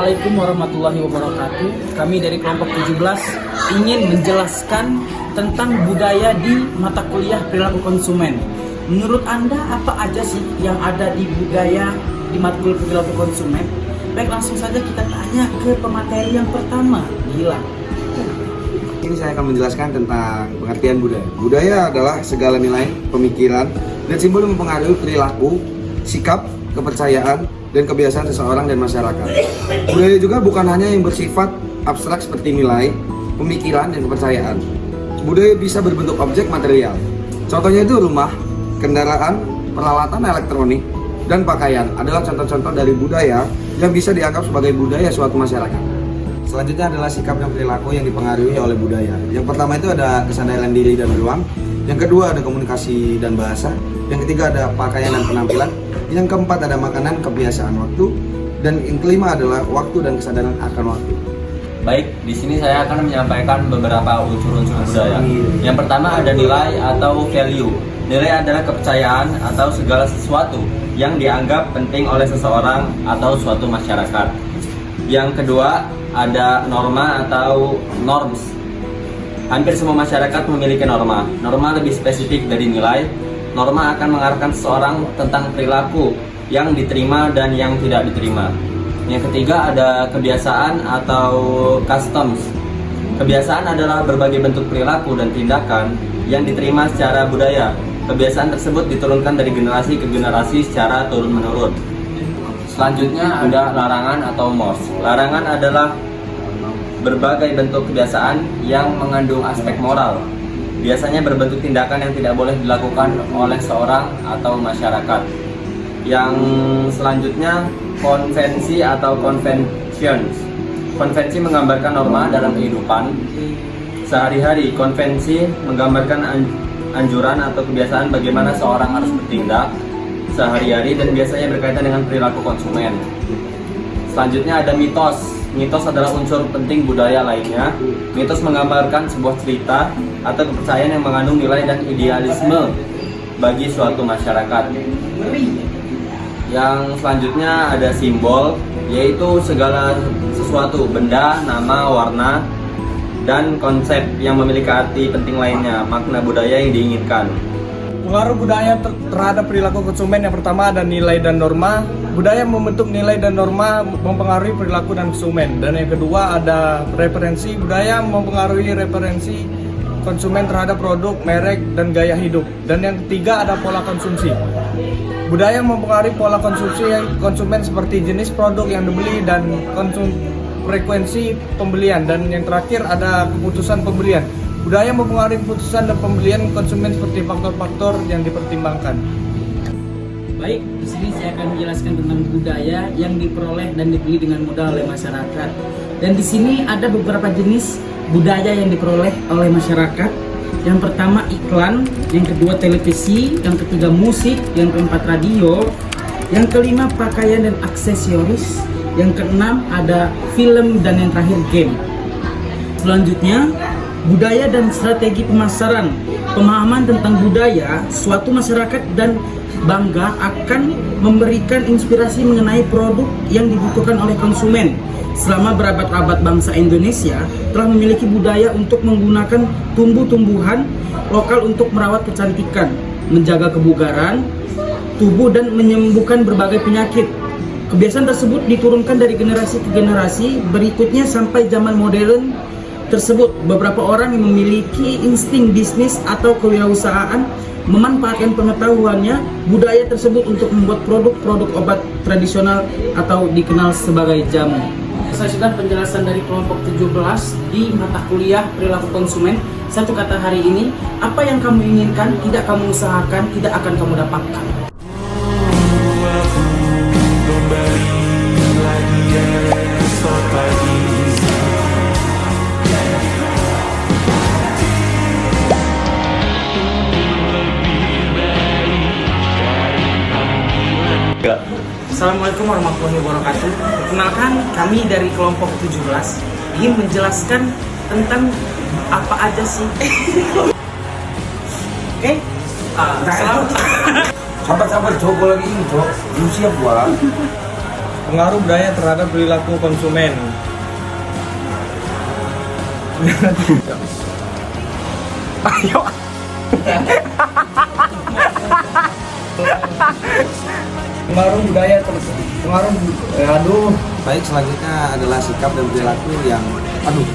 Assalamualaikum warahmatullahi wabarakatuh. Kami dari kelompok 17 ingin menjelaskan tentang budaya di mata kuliah perilaku konsumen. Menurut Anda apa aja sih yang ada di budaya di mata kuliah perilaku konsumen? Baik, langsung saja kita tanya ke pemateri yang pertama, Gilang. Ini saya akan menjelaskan tentang pengertian budaya. Budaya adalah segala nilai, pemikiran, dan simbol yang mempengaruhi perilaku, sikap, kepercayaan, dan kebiasaan seseorang dan masyarakat. Budaya juga bukan hanya yang bersifat abstrak seperti nilai, pemikiran, dan kepercayaan. Budaya bisa berbentuk objek material. Contohnya itu rumah, kendaraan, peralatan elektronik, dan pakaian adalah contoh-contoh dari budaya yang bisa dianggap sebagai budaya suatu masyarakat. Selanjutnya adalah sikap dan perilaku yang dipengaruhi oleh budaya. Yang pertama itu ada kesadaran diri dan ruang. Yang kedua ada komunikasi dan bahasa. Yang ketiga ada pakaian dan penampilan. Yang keempat ada makanan, kebiasaan waktu. Dan yang kelima adalah waktu dan kesadaran akan waktu. Baik, di sini saya akan menyampaikan beberapa unsur-unsur budaya. Yang pertama ada nilai atau value. Nilai adalah kepercayaan atau segala sesuatu yang dianggap penting oleh seseorang atau suatu masyarakat. Yang kedua ada norma atau norms. Hampir semua masyarakat memiliki norma. Norma lebih spesifik dari nilai. Norma akan mengarahkan seseorang tentang perilaku yang diterima dan yang tidak diterima. Yang ketiga ada kebiasaan atau customs. Kebiasaan adalah berbagai bentuk perilaku dan tindakan yang diterima secara budaya. Kebiasaan tersebut diturunkan dari generasi ke generasi secara turun-menurun. Selanjutnya ada larangan atau mores. Larangan adalah berbagai bentuk kebiasaan yang mengandung aspek moral. Biasanya berbentuk tindakan yang tidak boleh dilakukan oleh seorang atau masyarakat. Yang selanjutnya konvensi atau conventions. Konvensi menggambarkan norma dalam kehidupan sehari-hari. Konvensi menggambarkan anjuran atau kebiasaan bagaimana seorang harus bertindak sehari-hari dan biasanya berkaitan dengan perilaku konsumen. Selanjutnya ada mitos. Mitos adalah unsur penting budaya lainnya. Mitos menggambarkan sebuah cerita atau kepercayaan yang mengandung nilai dan idealisme bagi suatu masyarakat. Yang selanjutnya ada simbol, yaitu segala sesuatu, benda, nama, warna, dan konsep yang memiliki arti penting lainnya, makna budaya yang diinginkan. Pengaruh budaya terhadap perilaku konsumen. Yang pertama ada nilai dan norma. Budaya membentuk nilai dan norma mempengaruhi perilaku dan konsumen. Dan yang kedua ada referensi. Budaya mempengaruhi referensi konsumen terhadap produk, merek, dan gaya hidup. Dan yang ketiga ada pola konsumsi. Budaya mempengaruhi pola konsumsi konsumen seperti jenis produk yang dibeli dan frekuensi pembelian. Dan yang terakhir ada keputusan pembelian. Budaya mempengaruhi keputusan dan pembelian konsumen seperti faktor-faktor yang dipertimbangkan. Baik, di sini saya akan menjelaskan tentang budaya yang diperoleh dan dibeli dengan mudah oleh masyarakat. Dan di sini ada beberapa jenis budaya yang diperoleh oleh masyarakat. Yang pertama iklan, yang kedua televisi, yang ketiga musik, yang keempat radio, yang kelima pakaian dan aksesoris, yang keenam ada film, dan yang terakhir game. Selanjutnya budaya dan strategi pemasaran. Pemahaman tentang budaya suatu masyarakat dan bangga akan memberikan inspirasi mengenai produk yang dibutuhkan oleh konsumen. Selama berabad-abad bangsa Indonesia telah memiliki budaya untuk menggunakan tumbuh-tumbuhan lokal untuk merawat kecantikan, menjaga kebugaran tubuh, dan menyembuhkan berbagai penyakit. Kebiasaan tersebut diturunkan dari generasi ke generasi berikutnya sampai zaman modern tersebut. Beberapa orang yang memiliki insting bisnis atau kewirausahaan memanfaatkan pengetahuannya budaya tersebut untuk membuat produk-produk obat tradisional atau dikenal sebagai jamu. Saya sudah penjelasan dari kelompok 17 di mata kuliah perilaku konsumen. Satu kata hari ini, apa yang kamu inginkan tidak kamu usahakan tidak akan kamu dapatkan. Assalamualaikum warahmatullahi wabarakatuh. Perkenalkan, kami dari kelompok 17 ingin menjelaskan tentang apa aja sih. Oke? Sabar, coba lagi ini, Cok. Belum siap gua. Pengaruh budaya terhadap perilaku konsumen. Ayo. Aduh. Baik, selanjutnya adalah sikap dan perilaku yang aduh.